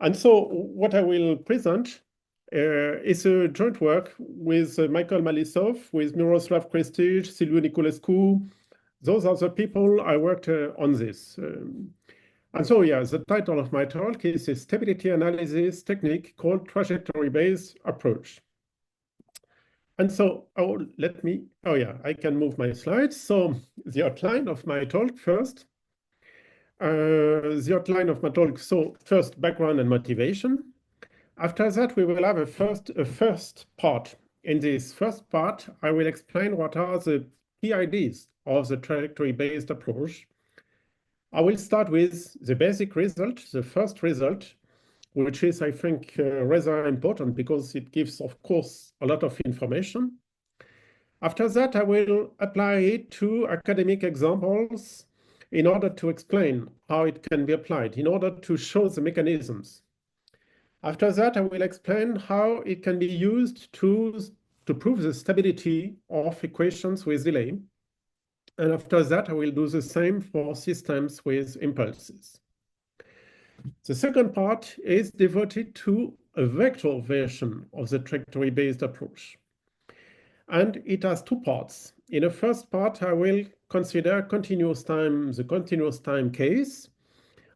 And so what I will present is a joint work with Michael Malisov, with Miroslav Krestic, Silviu Niculescu. Those are the people I worked on this. And so, yeah, the title of my talk is a stability analysis technique called trajectory-based approach. And so, I can move my slides. So the outline of my talk first. So first, background and motivation. After that, we will have a first part. In this first part, I will explain what are the key ideas of the trajectory-based approach. I will start with the basic result, the first result, which is, I think, rather important because it gives, of course, a lot of information. After that, I will apply it to academic examples in order to explain how it can be applied, in order to show the mechanisms. After that, I will explain how it can be used to prove the stability of equations with delay. And after that, I will do the same for systems with impulses. The second part is devoted to a vector version of the trajectory-based approach. And it has two parts. In the first part, I will consider the continuous time case.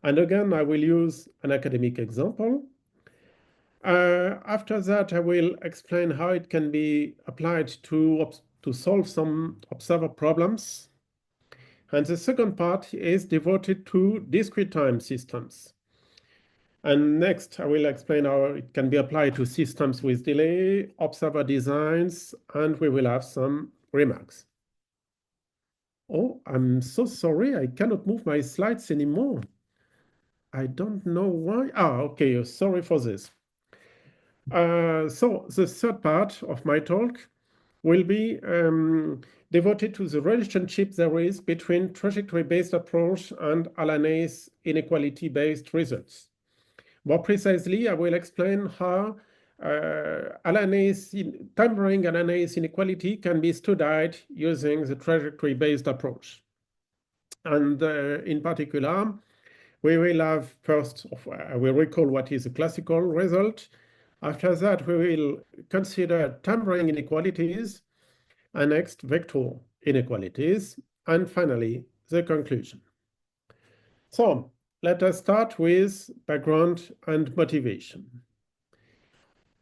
And again, I will use an academic example. After that, I will explain how it can be applied to solve some observer problems. And the second part is devoted to discrete time systems. And next, I will explain how it can be applied to systems with delay, observer designs, and we will have some remarks. Oh, I'm so sorry, I cannot move my slides anymore. I don't know why. Okay, sorry for this. So the third part of my talk will be devoted to the relationship there is between trajectory-based approach and Halanay's inequality-based results. More precisely, I will explain how Halanay's inequality can be studied using the trajectory-based approach. And in particular, we will have first, I will recall what is a classical result. After that, we will consider time-varying inequalities, and next, vector inequalities, and finally, the conclusion. So let us start with background and motivation.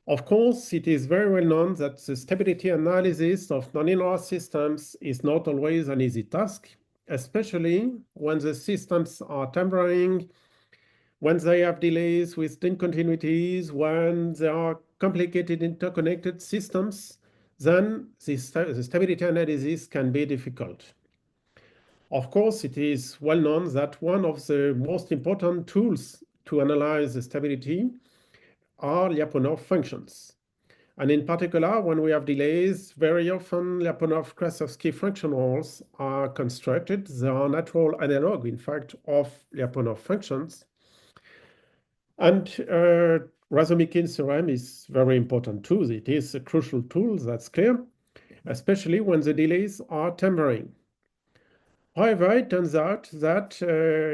Of course, it is very well known that the stability analysis of nonlinear systems is not always an easy task, especially when the systems are time-varying, when they have delays with discontinuities, when they are complicated interconnected systems, then the stability analysis can be difficult. Of course, it is well known that one of the most important tools to analyze the stability are Lyapunov functions. And in particular, when we have delays, very often Lyapunov-Krasovsky function halls are constructed. They are natural analog, in fact, of Lyapunov functions. And Razumikhin's theorem is very important too. It is a crucial tool, that's clear, especially when the delays are time-varying. However, it turns out that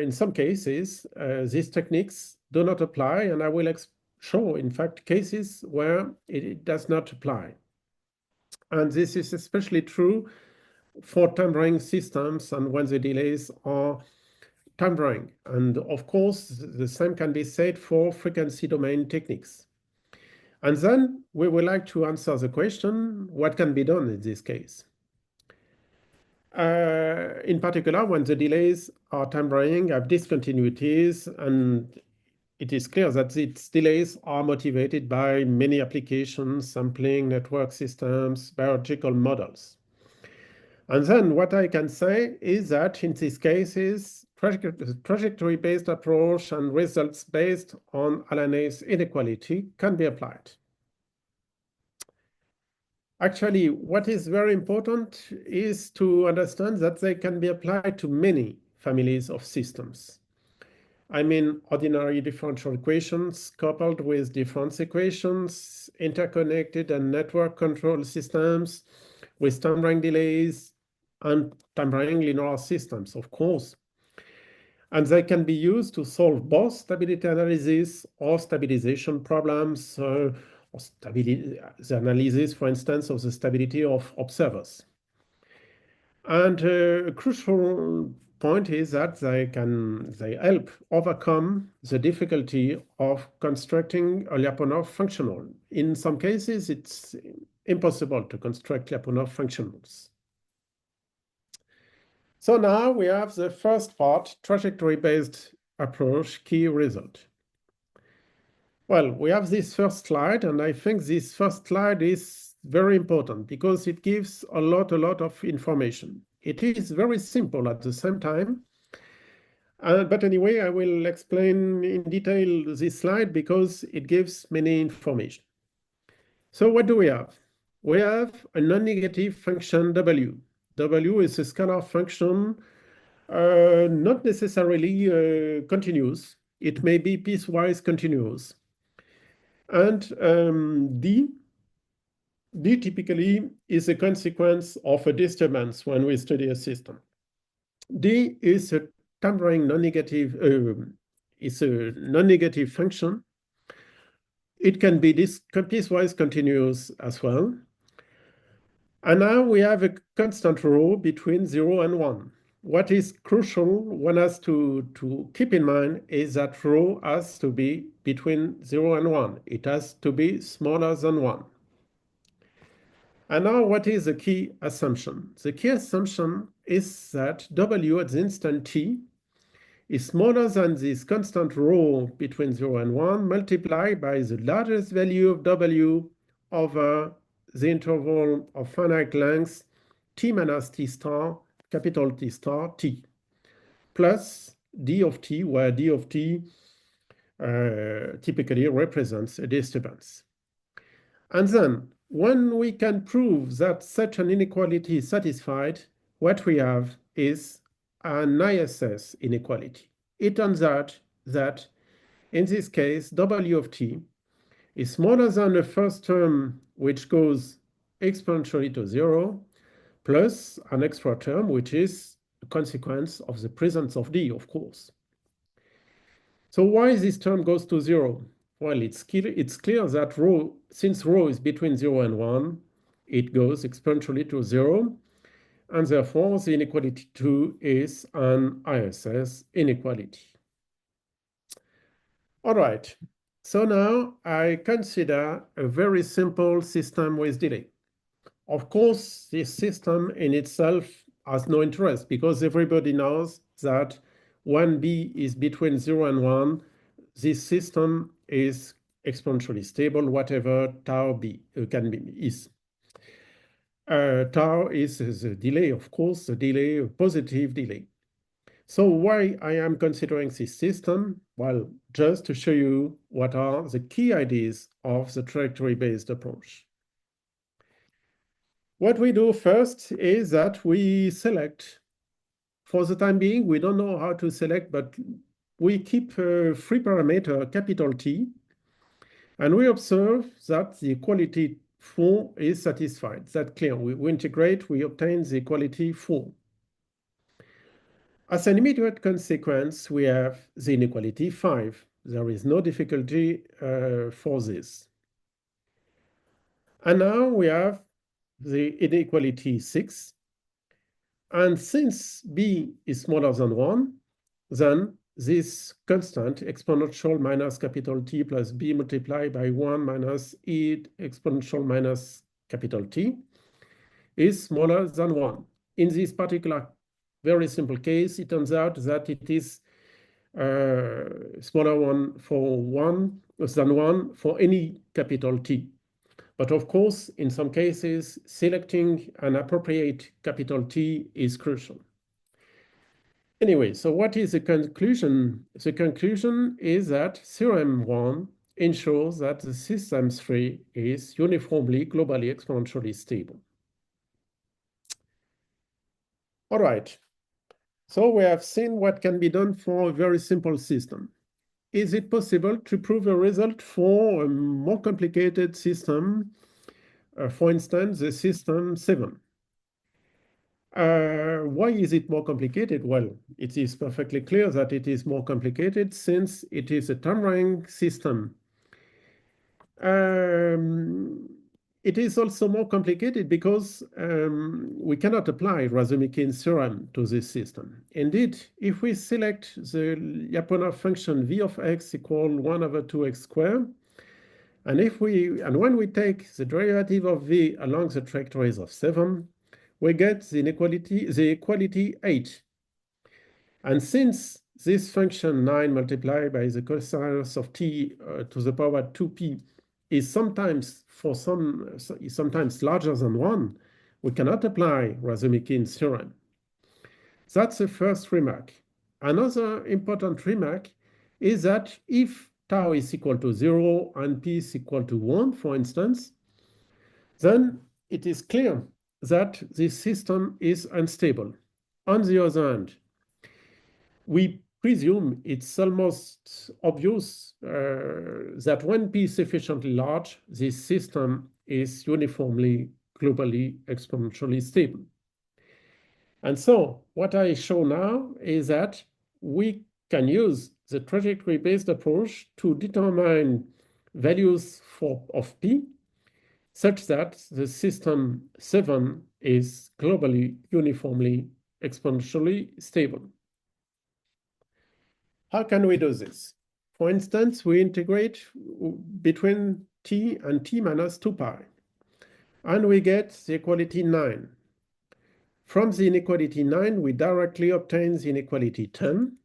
in some cases, these techniques do not apply, and I will show, in fact, cases where it does not apply. And this is especially true for time-varying systems and when the delays are time-varying. And of course, the same can be said for frequency domain techniques. And then we would like to answer the question, what can be done in this case? In particular, when the delays are time-varying, have discontinuities, and it is clear that these delays are motivated by many applications, sampling, network systems, biological models. And then what I can say is that in these cases, trajectory-based approach and results based on Halanay's inequality can be applied. Actually, what is very important is to understand that they can be applied to many families of systems. I mean, ordinary differential equations coupled with difference equations, interconnected and network control systems with time-varying delays, and time-varying linear systems, of course. And they can be used to solve both stability analysis or stabilization problems, or stability, the analysis, for instance, of the stability of observers. And a crucial point is that they help overcome the difficulty of constructing a Lyapunov functional. In some cases, it's impossible to construct Lyapunov functionals. So now we have the first part, trajectory-based approach, key result. Well, we have this first slide, and I think this first slide is very important because it gives a lot of information. It is very simple at the same time. But anyway, I will explain in detail this slide because it gives many information. So what do we have? We have a non-negative function W. W is a scalar function, not necessarily continuous. It may be piecewise continuous. And D typically is a consequence of a disturbance when we study a system. D is a tampering non-negative function. It can be piecewise continuous as well. And now we have a constant rho between 0 and 1. What is crucial one has to keep in mind is that rho has to be between 0 and 1. It has to be smaller than 1. And now what is the key assumption? The key assumption is that W at the instant t is smaller than this constant rho between 0 and 1 multiplied by the largest value of W over the interval of finite length t minus t star, capital T star t, plus d of t, where d of t typically represents a disturbance. And then, when we can prove that such an inequality is satisfied, what we have is an ISS inequality. It turns out that, in this case, W of t is smaller than the first term, which goes exponentially to 0, plus an extra term, which is a consequence of the presence of d, of course. So why this term goes to 0? Well, it's clear that rho, since rho is between 0 and 1, it goes exponentially to 0, and therefore the inequality 2 is an ISS inequality. All right, so now I consider a very simple system with delay. Of course, this system in itself has no interest because everybody knows that when b is between 0 and 1, this system is exponentially stable, whatever tau b can be is. Tau is the delay, of course, the delay, a positive delay. So why I am considering this system? Well, just to show you what are the key ideas of the trajectory-based approach. What we do first is that we select. For the time being, we don't know how to select, but we keep a free parameter, capital T, and we observe that the equality 4 is satisfied. That's clear. We integrate, we obtain the equality 4. As an immediate consequence, we have the inequality 5. There is no difficulty for this. And now we have the inequality 6. And since b is smaller than 1, then this constant exponential minus capital T plus b multiplied by 1 minus e exponential minus capital T is smaller than 1. In this particular very simple case, it turns out that it is smaller than 1 for any capital T. But of course, in some cases, selecting an appropriate capital T is crucial. Anyway, so what is the conclusion? The conclusion is that theorem 1 ensures that the system 3 is uniformly globally exponentially stable. All right, so we have seen what can be done for a very simple system. Is it possible to prove a result for a more complicated system? For instance, the system 7. Why is it more complicated? Well, it is perfectly clear that it is more complicated since it is a time-varying system. It is also more complicated because we cannot apply Razumikin's theorem to this system. Indeed, if we select the Lyapunov function v of x equal 1 over 2x squared, and when we take the derivative of v along the trajectories of 7, we get the equality 8. And since this function 9 multiplied by the cosinus of t to the power 2p is sometimes larger than 1, we cannot apply Razumikin's theorem. That's the first remark. Another important remark is that if tau is equal to 0 and p is equal to 1, for instance, then it is clear that this system is unstable. On the other hand, we presume it's almost obvious that when p is sufficiently large, this system is uniformly globally exponentially stable. And so what I show now is that we can use the trajectory-based approach to determine values of p such that the system 7 is globally uniformly exponentially stable. How can we do this? For instance, we integrate between t and t minus 2 pi, and we get the equality 9. From the inequality 9, we directly obtain the inequality 10.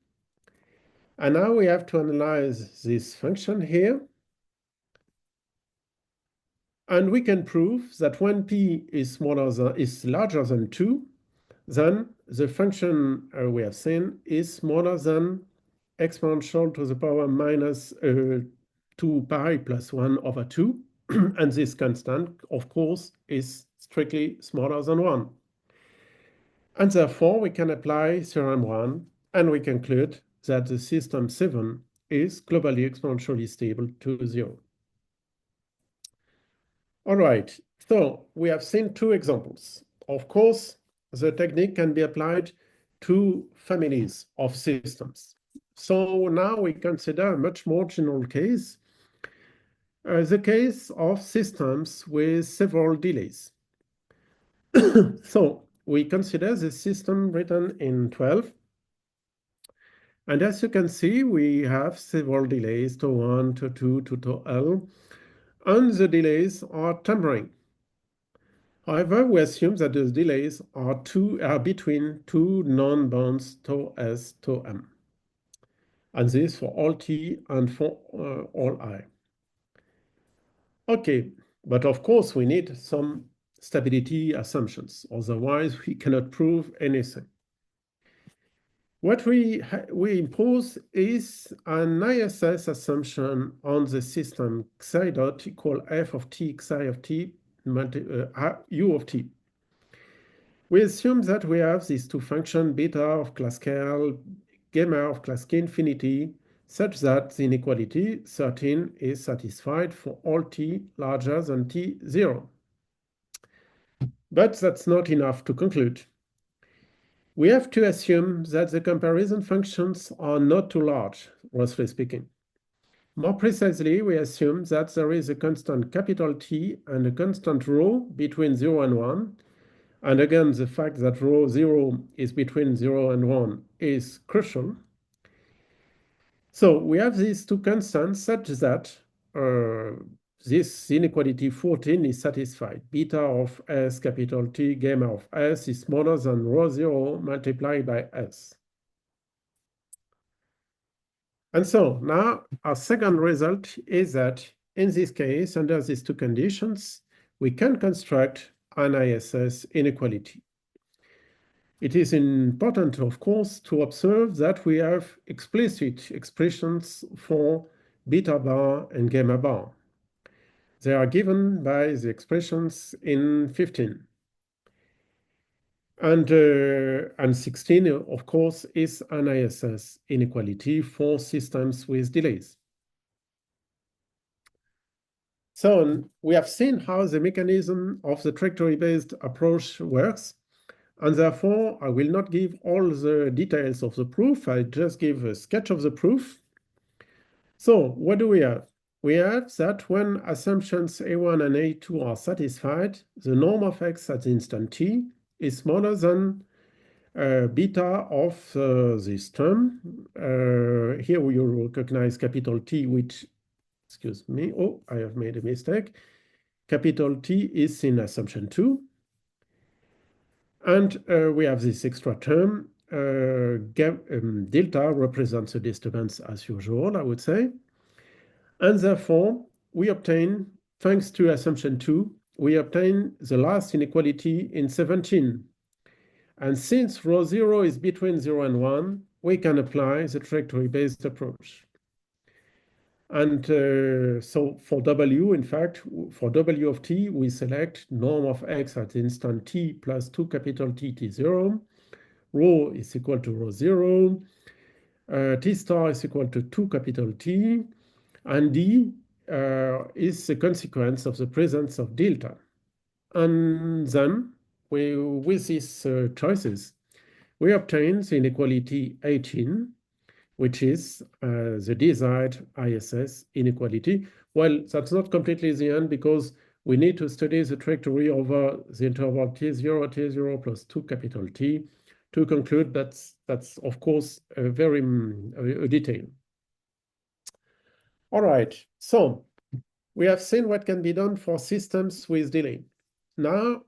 And now we have to analyze this function here. And we can prove that when p is larger than 2, then the function we have seen is smaller than exponential to the power minus 2 pi plus 1 over 2. And this constant, of course, is strictly smaller than 1. And therefore, we can apply theorem 1, and we conclude that the system 7 is globally exponentially stable to 0. All right, so we have seen two examples. Of course, the technique can be applied to families of systems. So now we consider a much more general case, the case of systems with several delays. So we consider the system written in 12. And as you can see, we have several delays to 1, to 2, to L, and the delays are time-varying. However, we assume that those delays are between two non-bounds to S to M. And this for all t and for all I. Okay, but of course we need some stability assumptions, otherwise we cannot prove anything. What we impose is an ISS assumption on the system xi dot equal f of t xi of t u of t. We assume that we have these two functions, beta of class KL, gamma of class K infinity, such that the inequality 13 is satisfied for all t larger than t0. But that's not enough to conclude. We have to assume that the comparison functions are not too large, roughly speaking. More precisely, we assume that there is a constant capital T and a constant rho between 0 and 1. And again, the fact that rho 0 is between 0 and 1 is crucial. So we have these two constants such that this inequality 14 is satisfied. Beta of S capital T gamma of S is smaller than rho 0 multiplied by S. And so now our second result is that in this case, under these two conditions, we can construct an ISS inequality. It is important, of course, to observe that we have explicit expressions for beta bar and gamma bar. They are given by the expressions in 15. And 16, of course, is an ISS inequality for systems with delays. So we have seen how the mechanism of the trajectory-based approach works. And therefore, I will not give all the details of the proof. I just give a sketch of the proof. So what do we have? We have that when assumptions A1 and A2 are satisfied, the norm of x at instant t is smaller than beta of this term. Here we recognize capital T, which, excuse me, oh, I have made a mistake. Capital T is in assumption 2. And we have this extra term. Delta represents a disturbance as usual, I would say. And therefore, we obtain, thanks to assumption 2, we obtain the last inequality in 17. And since rho 0 is between 0 and 1, we can apply the trajectory-based approach. And so for W, in fact, for W of t, we select norm of x at instant t plus 2 capital T t0. Rho is equal to rho 0. T star is equal to 2 capital T. And D is the consequence of the presence of delta. And then, with these choices, we obtain the inequality 18, which is the desired ISS inequality. Well, that's not completely the end because we need to study the trajectory over the interval t0 plus 2 capital T to conclude that's of course a very a detail. All right, so we have seen what can be done for systems with delay. Now,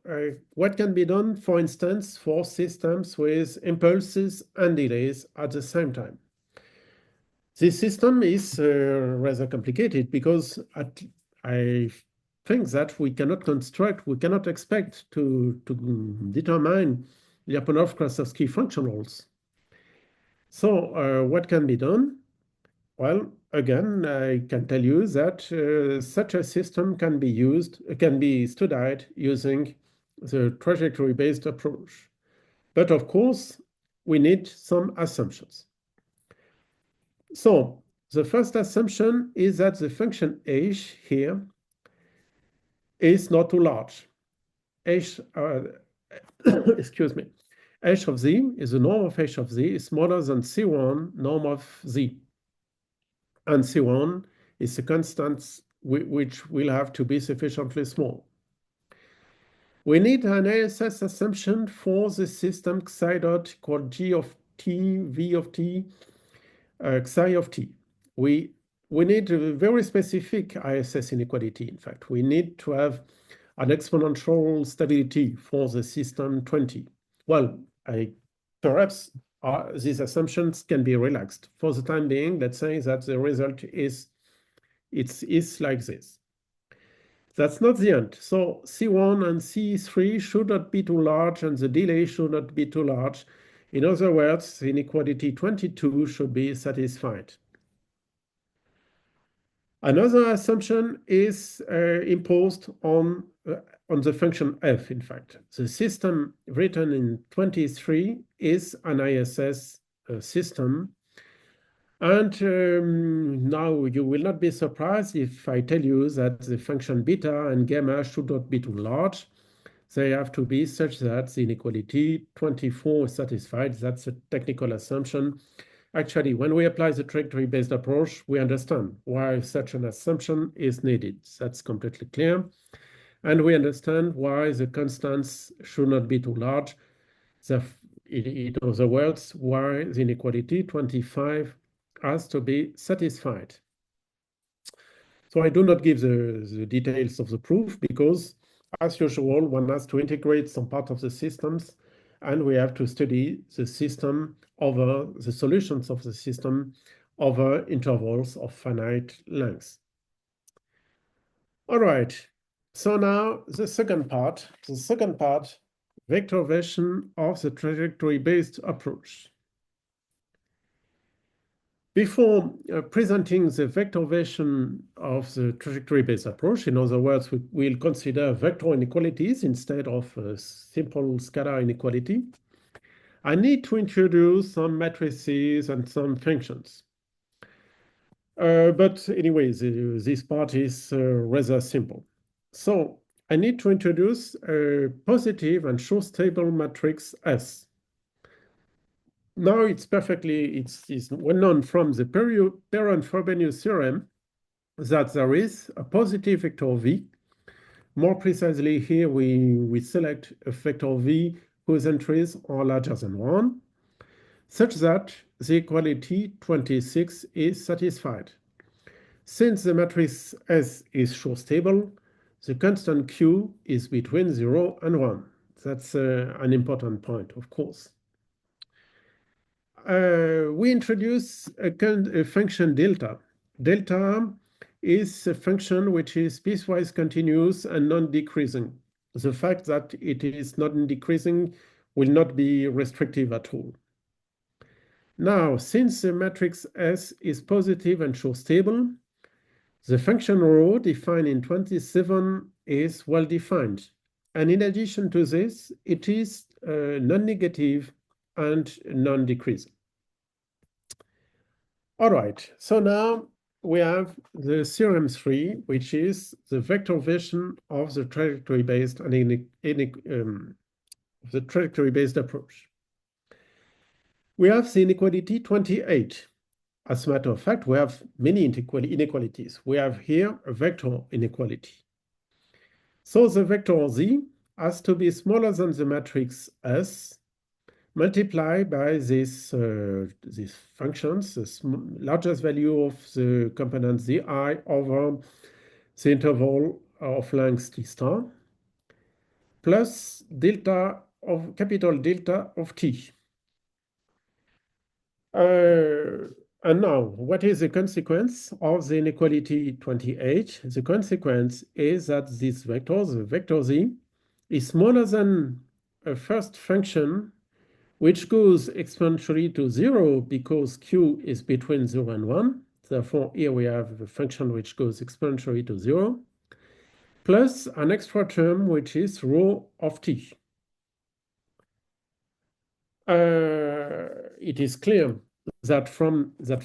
what can be done, for instance, for systems with impulses and delays at the same time? This system is rather complicated because I think that we cannot expect to determine Lyapunov-Krasovsky functionals. So what can be done? Well, again, I can tell you that such a system can be studied using the trajectory-based approach. But of course, we need some assumptions. So the first assumption is that the function h here is not too large. H, excuse me, h of z is the norm of h of z is smaller than C1 norm of z. And C1 is a constant which will have to be sufficiently small. We need an ASS assumption for the system xi dot equal g of t, v of t, xi of t. We need a very specific ISS inequality, in fact. We need to have an exponential stability for the system 20. Well, perhaps these assumptions can be relaxed. For the time being, let's say that the result is like this. That's not the end. So C1 and C3 should not be too large, and the delay should not be too large. In other words, the inequality 22 should be satisfied. Another assumption is imposed on the function f, in fact. The system written in 23 is an ISS system. And now you will not be surprised if I tell you that the function beta and gamma should not be too large. They have to be such that the inequality 24 is satisfied. That's a technical assumption. Actually, when we apply the trajectory-based approach, we understand why such an assumption is needed. That's completely clear. And we understand why the constants should not be too large. In other words, why the inequality 25 has to be satisfied. So I do not give the details of the proof because, as usual, one has to integrate some part of the systems, and we have to study the system over the solutions of the system over intervals of finite length. All right, so now the second part, vector version of the trajectory-based approach. Before presenting the vector version of the trajectory-based approach, in other words, we'll consider vector inequalities instead of a simple scalar inequality, I need to introduce some matrices and some functions. But anyway, this part is rather simple. So I need to introduce a positive and show stable matrix S. Now it's well known from the Perron-Frobenius theorem that there is a positive vector V. More precisely, here we select a vector V whose entries are larger than 1, such that the equality 26 is satisfied. Since the matrix S is show-stable, the constant Q is between 0 and 1. That's an important point, of course. We introduce a function delta. Delta is a function which is piecewise continuous and non-decreasing. The fact that it is non-decreasing will not be restrictive at all. Now, since the matrix S is positive and show-stable, the function rho defined in 27 is well defined. And in addition to this, it is non-negative and non-decreasing. All right, so now we have the theorem 3, which is the vector version of the trajectory-based approach. We have the inequality 28. As a matter of fact, we have many inequalities. We have here a vector inequality. So the vector Z has to be smaller than the matrix S multiplied by these functions, the largest value of the component Zi over the interval of length T star, plus capital delta of T. And now, what is the consequence of the inequality 28? The consequence is that this vector, the vector Z, is smaller than a first function which goes exponentially to 0 because Q is between 0 and 1. Therefore, here we have a function which goes exponentially to 0, plus an extra term which is rho of T. It is clear that from the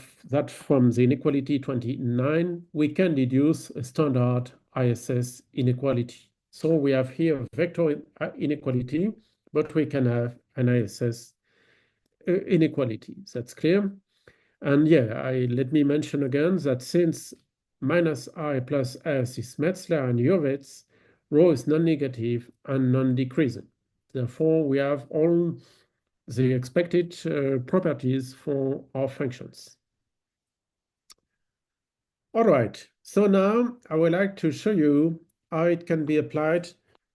inequality 29, we can deduce a standard ISS inequality. So we have here vector inequality, but we can have an ISS inequality. That's clear. And yeah, let me mention again that since minus I plus S is Metzler and Hurwitz, rho is non-negative and non-decreasing. Therefore, we have all the expected properties for our functions. All right, so now I would like to show you how it can be applied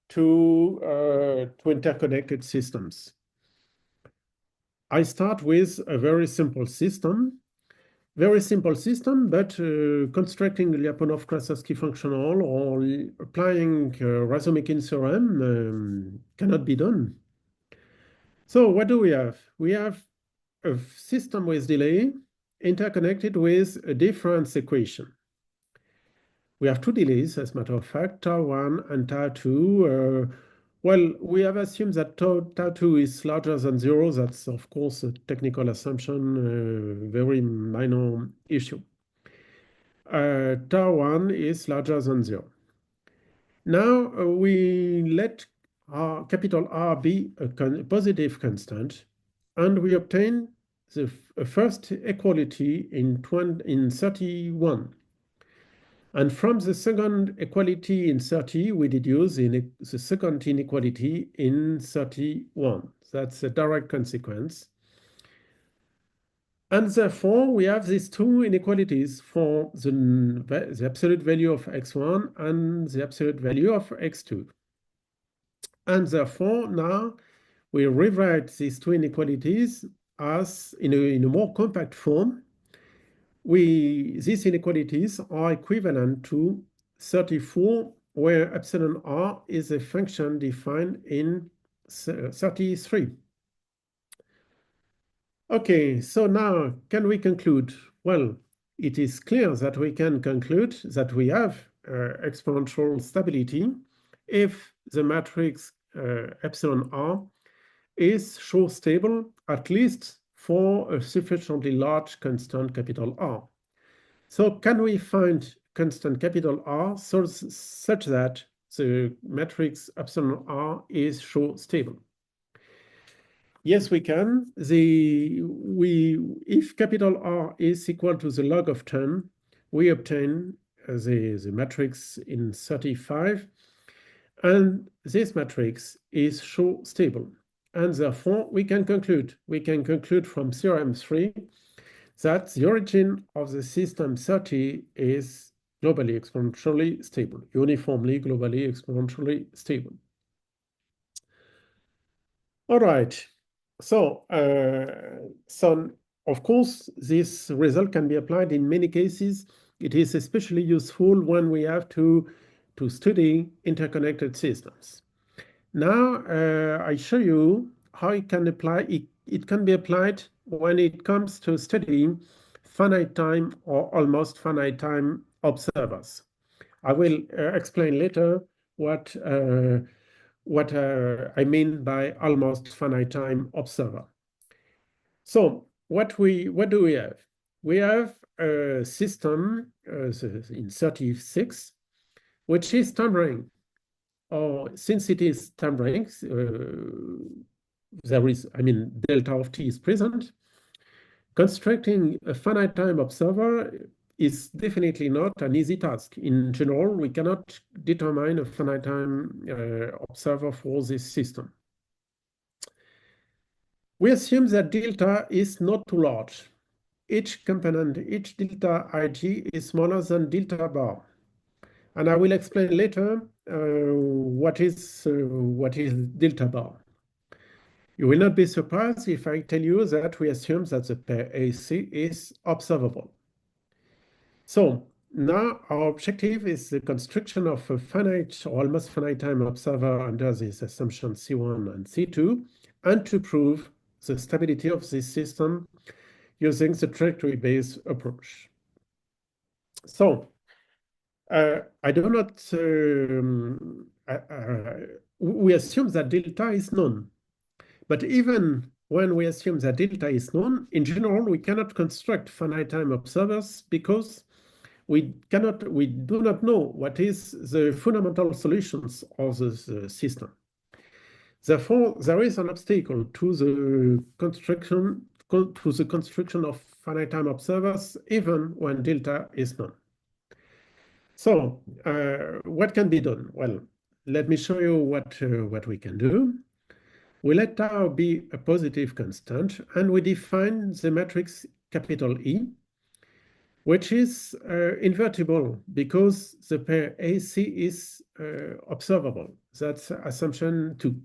to interconnected systems. I start with a very simple system, but constructing Lyapunov-Krasovsky functional or applying Razumikin theorem cannot be done. So what do we have? We have a system with delay interconnected with a difference equation. We have two delays, as a matter of fact, tau1 and tau2. Well, we have assumed that tau2 is larger than 0. That's, of course, a technical assumption, very minor issue. Tau1 is larger than 0. Now, we let capital R be a positive constant, and we obtain the first equality in 31. And from the second equality in 30, we deduce the second inequality in 31. That's a direct consequence. And therefore, we have these two inequalities for the absolute value of x1 and the absolute value of x2. And therefore, now we rewrite these two inequalities as in a more compact form. These inequalities are equivalent to 34, where epsilon r is a function defined in 33. Okay, so now can we conclude? Well, it is clear that we can conclude that we have exponential stability if the matrix epsilon r is show stable, at least for a sufficiently large constant capital R. So can we find constant capital R such that the matrix epsilon R is show stable? Yes, we can. If capital R is equal to the log of 10, we obtain the matrix in 35, and this matrix is show stable. And therefore, we can conclude from theorem 3 that the origin of the system 30 is globally exponentially stable, uniformly globally exponentially stable. All right. So of course, this result can be applied in many cases. It is especially useful when we have to study interconnected systems. Now, I show you how it can apply. It can be applied when it comes to studying finite time or almost finite time observers. I will explain later what I mean by almost finite time observer. So what do we have? We have a system in 36, which is tampering. Or since it is tampering, there is, delta of t is present. Constructing a finite time observer is definitely not an easy task. In general, we cannot determine a finite time observer for this system. We assume that delta is not too large. Each component, each delta ig is smaller than delta bar. And I will explain later what is delta bar. You will not be surprised if I tell you that we assume that the pair AC is observable. So now our objective is the construction of a finite or almost finite time observer under this assumption C1 and C2, and to prove the stability of this system using the trajectory-based approach. So I do not, we assume that delta is known. But even when we assume that delta is known, in general, we cannot construct finite time observers because we do not know what is the fundamental solutions of the system. Therefore, there is an obstacle to the construction of finite time observers, even when delta is known. So, what can be done? Well, let me show you what we can do. We let tau be a positive constant, and we define the matrix capital E, which is invertible because the pair AC is observable. That's assumption 2.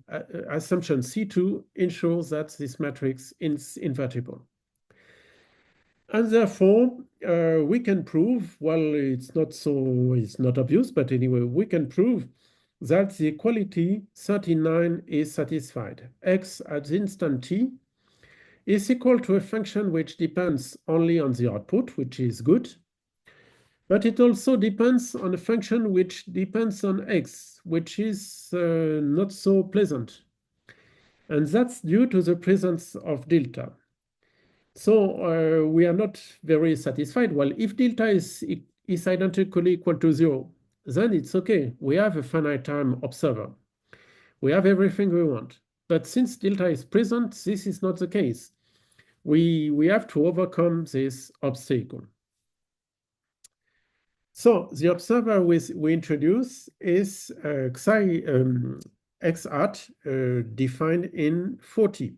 Assumption C2 ensures that this matrix is invertible. And therefore, we can prove, well, it's not obvious, but anyway, we can prove that the equality 39 is satisfied. X at the instant t is equal to a function which depends only on the output, which is good, but it also depends on a function which depends on x, which is not so pleasant. And that's due to the presence of delta. So we are not very satisfied. Well, if delta is identically equal to 0, then it's okay. We have a finite time observer. We have everything we want. But since delta is present, this is not the case. We have to overcome this obstacle. So the observer we introduce is x hat defined in 40.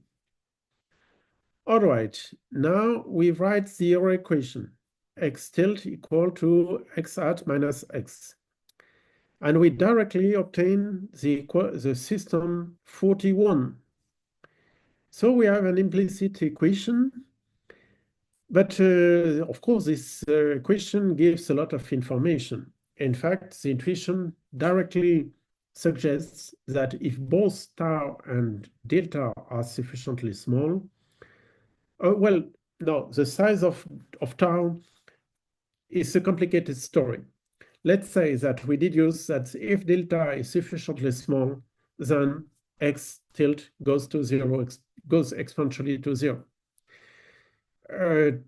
All right, now we write the error equation, x tilde equal to x hat minus x. And we directly obtain the system 41. So we have an implicit equation, but of course this equation gives a lot of information. In fact, the intuition directly suggests that if both tau and delta are sufficiently small, well, no, the size of tau is a complicated story. Let's say that we deduce that if delta is sufficiently small, then x tilde goes to 0, goes exponentially to 0.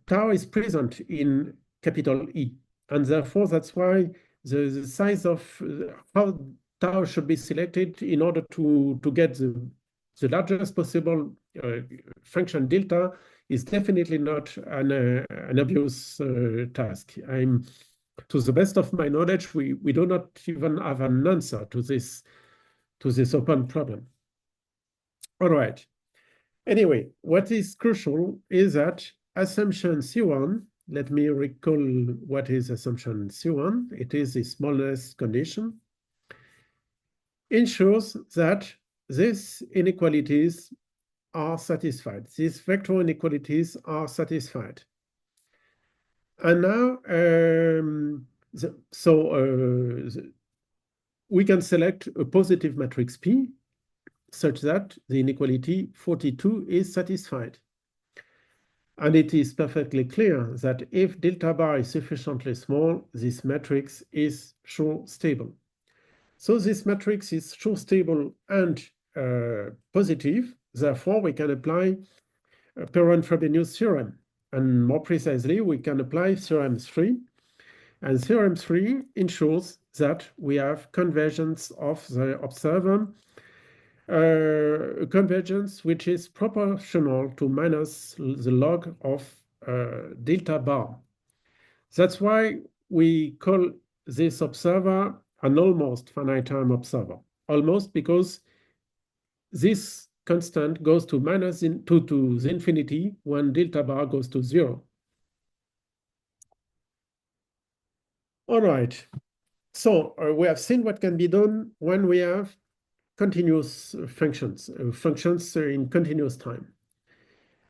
Tau is present in capital E, and therefore that's why the size of how tau should be selected in order to get the largest possible function delta is definitely not an obvious task. To the best of my knowledge, we do not even have an answer to this open problem. All right. Anyway, what is crucial is that assumption C1, let me recall what is assumption C1. It is the smallness condition, ensures that these inequalities are satisfied. These vector inequalities are satisfied. And now, we can select a positive matrix P such that the inequality 42 is satisfied. And it is perfectly clear that if delta bar is sufficiently small, this matrix is Shor stable. So this matrix is Shor stable and positive. Therefore, we can apply Perron-Frobenius theorem. And more precisely, we can apply theorem 3. And theorem 3 ensures that we have convergence of the observer, convergence which is proportional to minus the log of delta bar. That's why we call this observer an almost finite-time observer. Almost because this constant goes to minus to the infinity when delta bar goes to 0. All right. So we have seen what can be done when we have continuous functions in continuous time.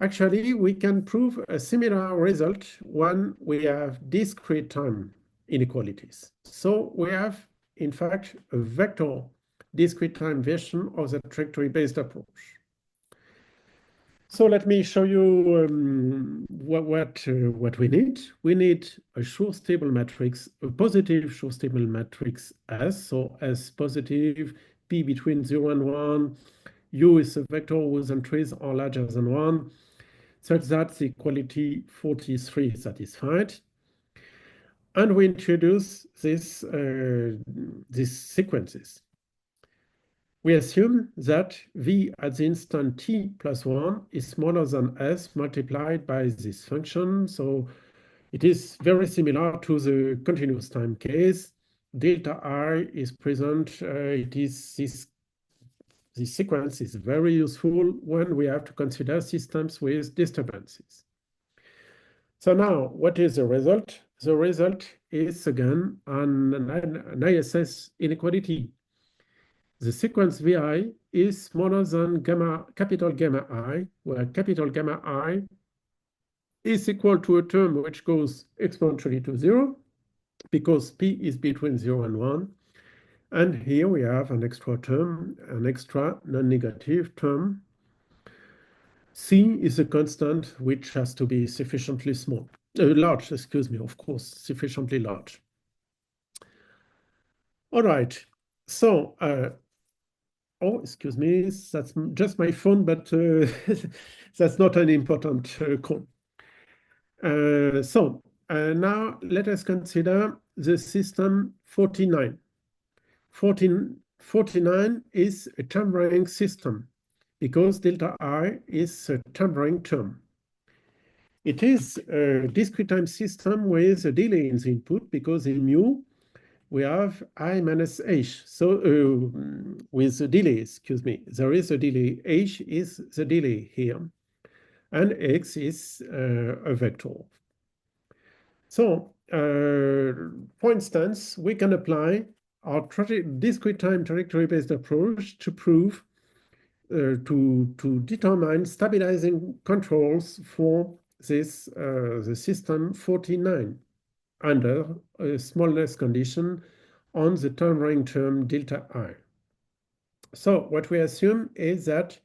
Actually, we can prove a similar result when we have discrete time inequalities. So we have, in fact, a vector discrete time version of the trajectory-based approach. So let me show you what we need. We need a Shor stable matrix, a positive Shor stable matrix S. So S positive, P between 0 and 1, U is a vector whose entries are larger than 1, such that the equality 43 is satisfied. And we introduce these sequences. We assume that V at the instant t plus 1 is smaller than S multiplied by this function. So it is very similar to the continuous time case. Delta I is present. This sequence is very useful when we have to consider systems with disturbances. So now, what is the result? The result is, again, an ISS inequality. The sequence Vi is smaller than capital gamma I, where capital gamma I is equal to a term which goes exponentially to 0, because P is between 0 and 1. And here we have an extra term, an extra non-negative term. C is a constant which has to be sufficiently large, excuse me, of course, sufficiently large. All right, so, oh, excuse me, that's just my phone, but that's not an important call. Now let us consider the system 49. 49 is a time-varying system because delta I is a time-varying term. It is a discrete time system with a delay in the input because in mu we have I minus h. So with the delay, excuse me, there is a delay. H is the delay here, and x is a vector. So for instance, we can apply our discrete time trajectory-based approach to prove to determine stabilizing controls for this the system 49 under a smallness condition on the time-varying term delta I. So what we assume is that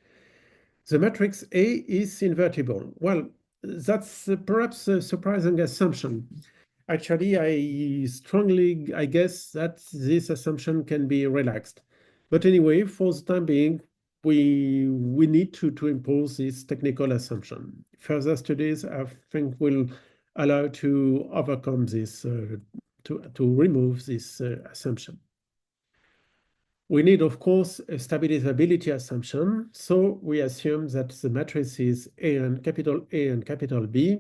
the matrix A is invertible. Well, that's perhaps a surprising assumption. Actually, I guess that this assumption can be relaxed. But anyway, for the time being, we need to impose this technical assumption. Further studies, I think, will allow to overcome this, to remove this assumption. we need, of course, a stabilizability assumption. So we assume that the matrices A and capital B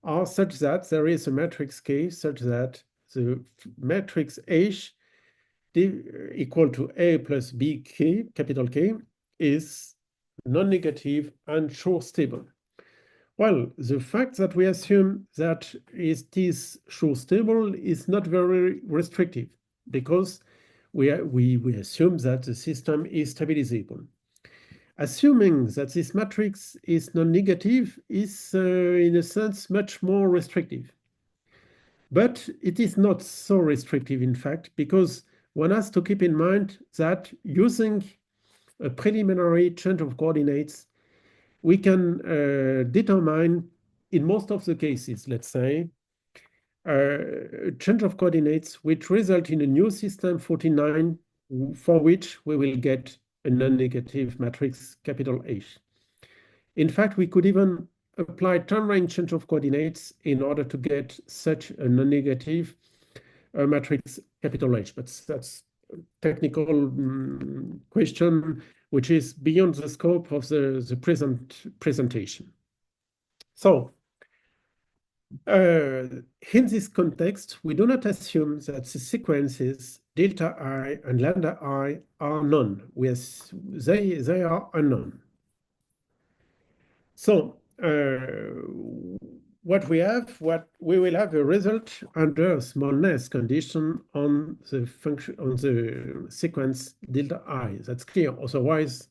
are such that there is a matrix K such that the matrix H equal to A plus B K, capital K, is non-negative and Shor stable. Well, the fact that we assume that it is Shor stable is not very restrictive because we assume that the system is stabilizable. Assuming that this matrix is non-negative is, in a sense, much more restrictive. But it is not so restrictive, in fact, because one has to keep in mind that using a preliminary change of coordinates, we can determine, in most of the cases, let's say, change of coordinates which result in a new system 49 for which we will get a non-negative matrix capital H. In fact, we could even apply time range change of coordinates in order to get such a non-negative matrix capital H. But that's a technical question which is beyond the scope of the present presentation. So in this context, we do not assume that the sequences delta I and lambda I are known. They are unknown. So what we will have a result under a smallness condition on the function on the sequence delta I. That's clear. Otherwise,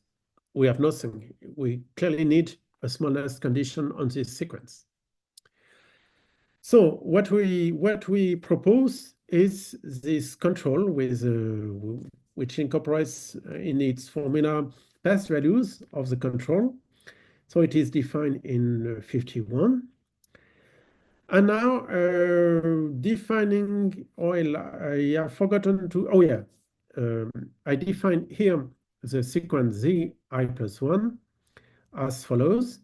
we have nothing. We clearly need a smallness condition on this sequence. So what we propose is this control with which incorporates in its formula past values of the control. So it is defined in 51. And now defining, I have forgotten to, I define here the sequence Z I plus 1 as follows.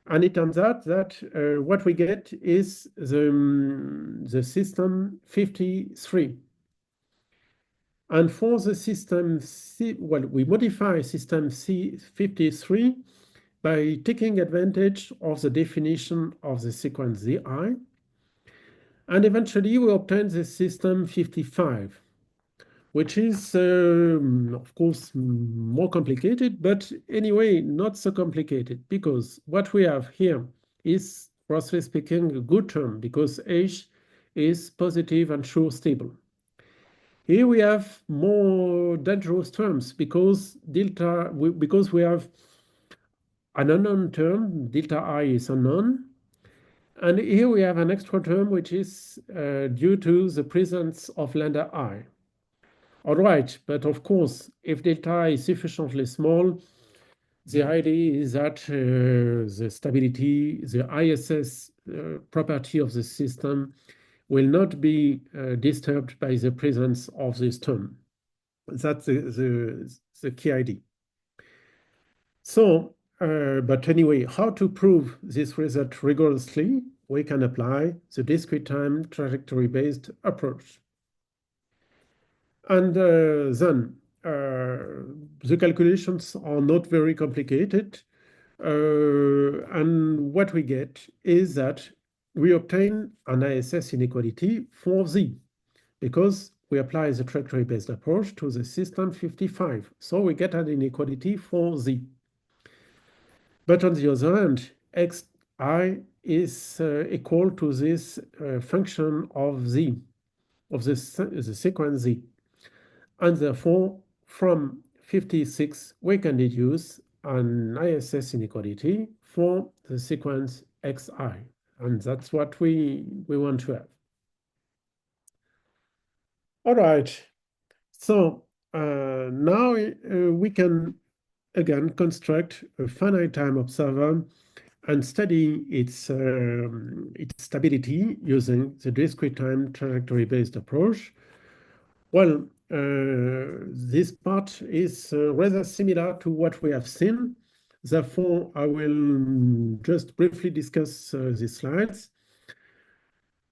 And it turns out that what we get is the system 53. And for the system C, well, we modify system C53 by taking advantage of the definition of the sequence Zi. And eventually we obtain the system 55, which is, of course, more complicated, but anyway, not so complicated, because what we have here is, roughly speaking, a good term, because H is positive and Shor stable. Here we have more dangerous terms, because we have an unknown term, delta I is unknown, and here we have an extra term which is due to the presence of lambda I. All right, but of course, if delta I is sufficiently small, the idea is that the stability, the ISS property of the system will not be disturbed by the presence of this term. That's the key idea. So, but anyway, how to prove this result rigorously? We can apply the discrete time trajectory-based approach. And then the calculations are not very complicated. And what we get is that we obtain an ISS inequality for Z because we apply the trajectory-based approach to the system 55. So we get an inequality for Z. But on the other hand, xi is equal to this function of Z, of the sequence Z. And therefore, from 56, we can deduce an ISS inequality for the sequence xi. And that's what we want to have. All right. So now we can, again, construct a finite time observer and study its stability using the discrete time trajectory-based approach. Well, this part is rather similar to what we have seen. Therefore, I will just briefly discuss these slides.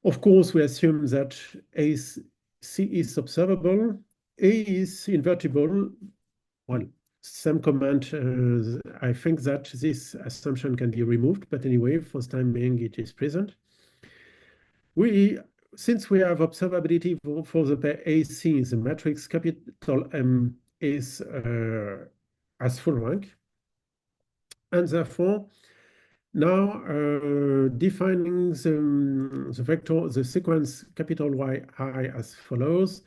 Of course, we assume that C is observable A is invertible. Well, some comment, I think that this assumption can be removed, but anyway, for the time being, it is present. Since we have observability for the pair AC, the matrix capital M is as full rank, and therefore now defining the vector, the sequence capital YI as follows,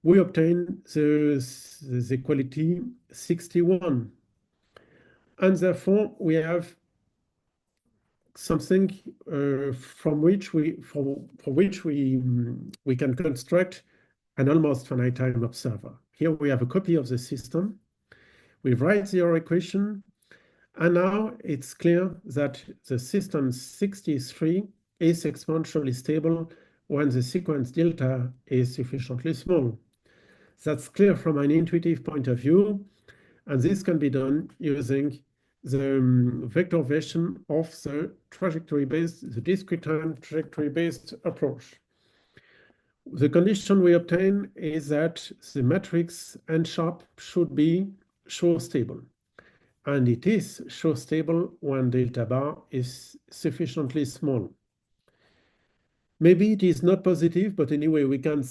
we obtain the equality 61. And therefore, we have something from which we can construct an almost finite time observer. Here we have a copy of the system. We write the equation, and now it's clear that the system 63 is exponentially stable when the sequence delta is sufficiently small. That's clear from an intuitive point of view, and this can be done using the vector version of the trajectory-based, the discrete time trajectory-based approach. The condition we obtain is that the matrix N sharp should be show stable. And it is show stable when delta bar is sufficiently small. Maybe it is not positive, but anyway, we can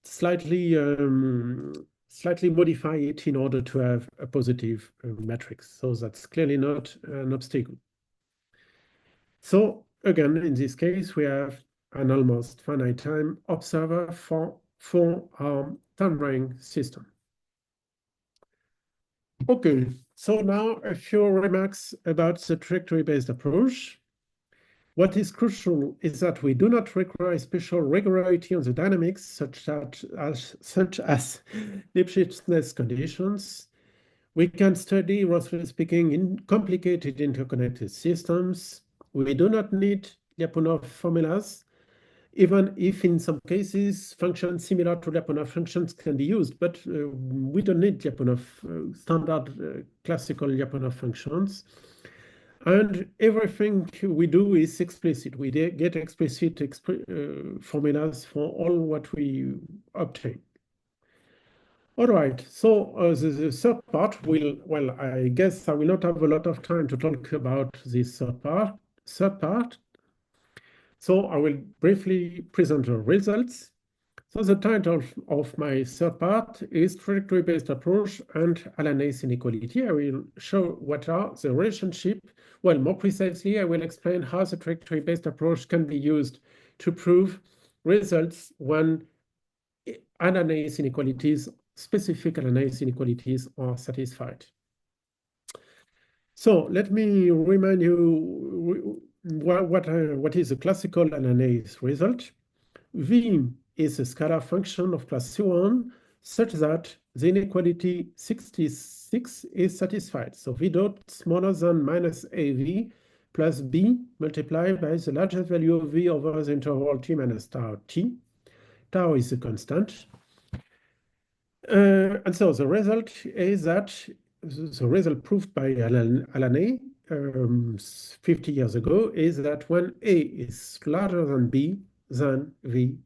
slightly modify it in order to have a positive matrix. So that's clearly not an obstacle. So again, in this case, we have an almost finite time observer for our time-varying system. Okay, so now a few remarks about the trajectory-based approach. What is crucial is that we do not require special regularity on the dynamics, such as Lipschitz conditions. We can study, roughly speaking, in complicated interconnected systems. We do not need Lyapunov formulas, even if in some cases functions similar to Lyapunov functions can be used, but we don't need Lyapunov standard classical Lyapunov functions. And everything we do is explicit. We get explicit formulas for all what we obtain. All right, so the third part well, I guess I will not have a lot of time to talk about this third part. So I will briefly present the results. So the title of my third part is Trajectory-Based Approach and Halanay's Inequality. I will show what are the relationship. Well, more precisely, I will explain how the trajectory-based approach can be used to prove results when Halanay's inequalities, specific Halanay's inequalities, are satisfied. So let me remind you what is a classical Halanay's result. V is a scalar function of class C1 such that the inequality 66 is satisfied. So V dot smaller than minus AV plus B multiplied by the largest value of V over the interval T minus tau T. Tau is a constant. And so the result is that the result proved by Halanay 50 years ago is that when A is larger than B, then V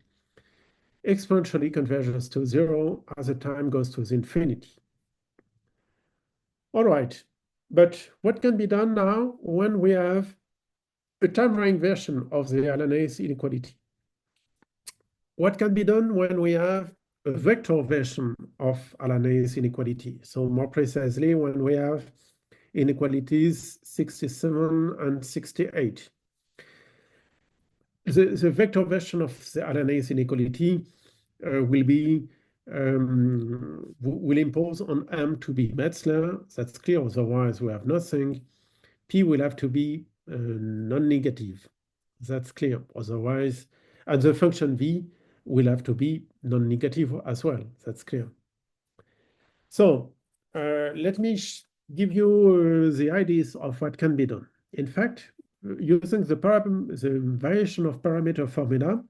exponentially converges to 0 as the time goes to the infinity. All right, but what can be done now when we have a time-varying version of the Halanay's inequality? What can be done when we have a vector version of Halanay's inequality? So more precisely, when we have inequalities 67 and 68. The vector version of the Halanay's inequality will impose on M to be Metzler. That's clear, otherwise we have nothing. P will have to be non-negative. That's clear, otherwise, and the function V will have to be non-negative as well. That's clear. So let me give you the ideas of what can be done. In fact, using the variation of parameter formula,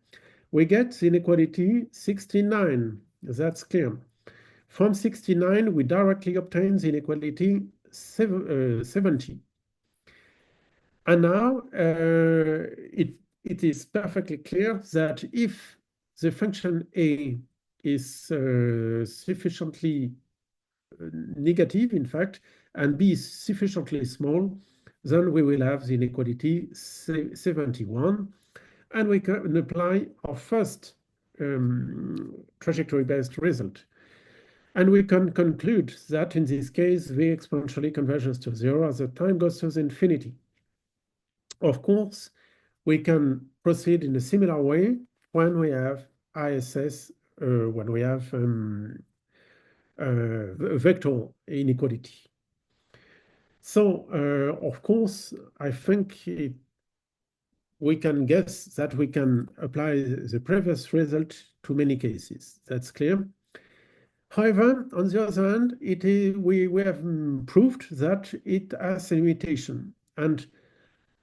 we get the inequality 69. That's clear. From 69, we directly obtain the inequality 70. And now it is perfectly clear that if the function A is sufficiently negative, in fact, and B is sufficiently small, then we will have the inequality 71. And we can apply our first trajectory-based result. And we can conclude that in this case, V exponentially converges to 0 as the time goes to infinity. Of course, we can proceed in a similar way when we have ISS, when we have vector inequality. So, of course, I think we can guess that we can apply the previous result to many cases. That's clear. However, on the other hand, we have proved that it has a limitation. And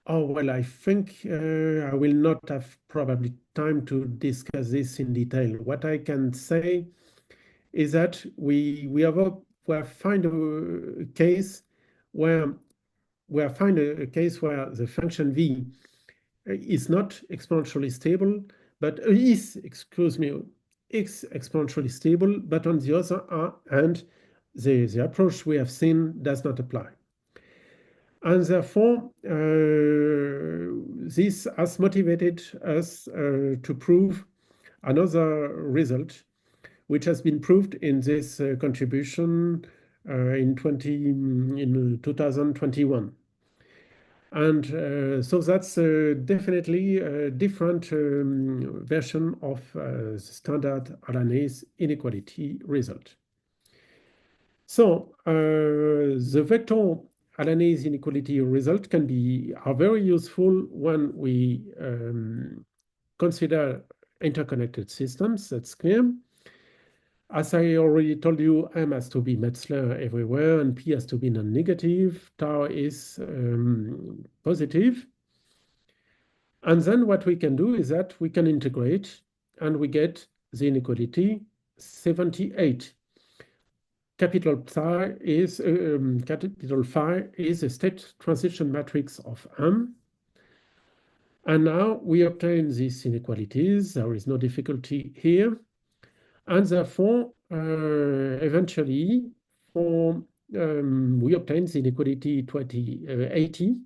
well, I think I will not have probably time to discuss this in detail. What I can say is that we have find a case where the function v is not exponentially stable, but is exponentially stable, but on the other hand, the approach we have seen does not apply. And therefore, this has motivated us to prove another result, which has been proved in this contribution in 2021. And so that's definitely a different version of the standard Halanay's inequality result. So the vector Halanay's inequality result are very useful when we consider interconnected systems. That's clear. As I already told you, M has to be Metzler everywhere, and P has to be non-negative. Tau is positive. And then what we can do is that we can integrate, and we get the inequality 78. Capital phi is a state transition matrix of M. And now we obtain these inequalities. There is no difficulty here. And therefore, eventually, we obtain the inequality 2080.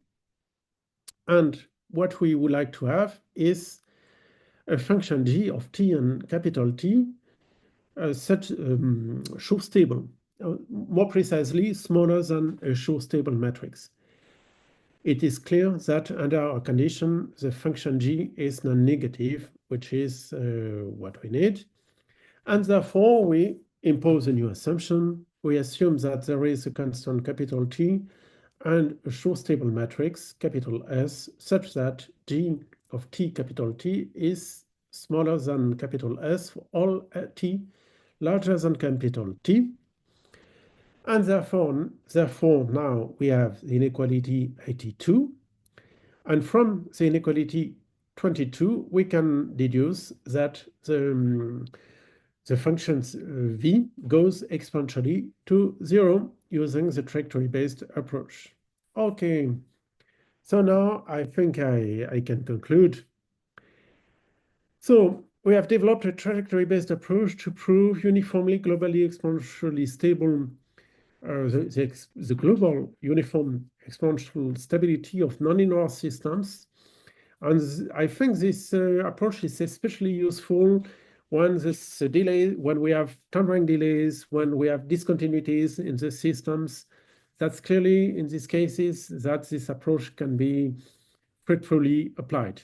And what we would like to have is a function g of t and capital T, such Schur stable, more precisely, smaller than a Schur stable matrix. It is clear that under our condition, the function g is non-negative, which is what we need. And therefore, we impose a new assumption. We assume that there is a constant capital T and a Schur stable matrix, capital S, such that G of T capital T is smaller than capital S for all T larger than capital T. And therefore now we have the inequality 82. And from the inequality 22, we can deduce that the function v goes exponentially to 0 using the trajectory-based approach. Okay, so now I think I can conclude. So we have developed a trajectory-based approach to prove uniformly globally exponentially stable the global uniform exponential stability of nonlinear systems. And I think this approach is especially useful when when we have time delays, when we have discontinuities in the systems. That's clearly in these cases that this approach can be fruitfully applied.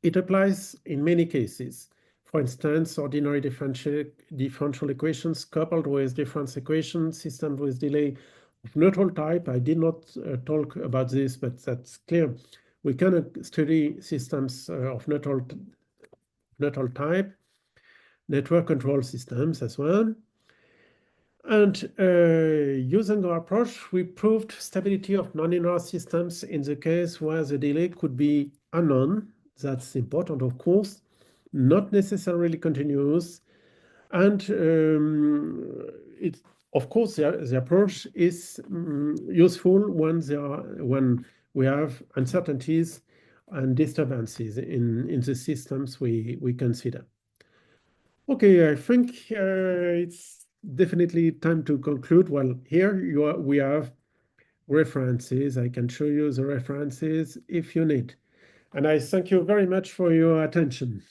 It applies in many cases. For instance, ordinary differential equations coupled with difference equations, systems with delay of neutral type. I did not talk about this, but that's clear. We can study systems of neutral type, network control systems as well. And using our approach, we proved stability of nonlinear systems in the case where the delay could be unknown. That's important, of course, not necessarily continuous. And of course, the approach is useful when we have uncertainties and disturbances in the systems we consider. Okay, I think it's definitely time to conclude. Well, here we have references. I can show you the references if you need. And I thank you very much for your attention.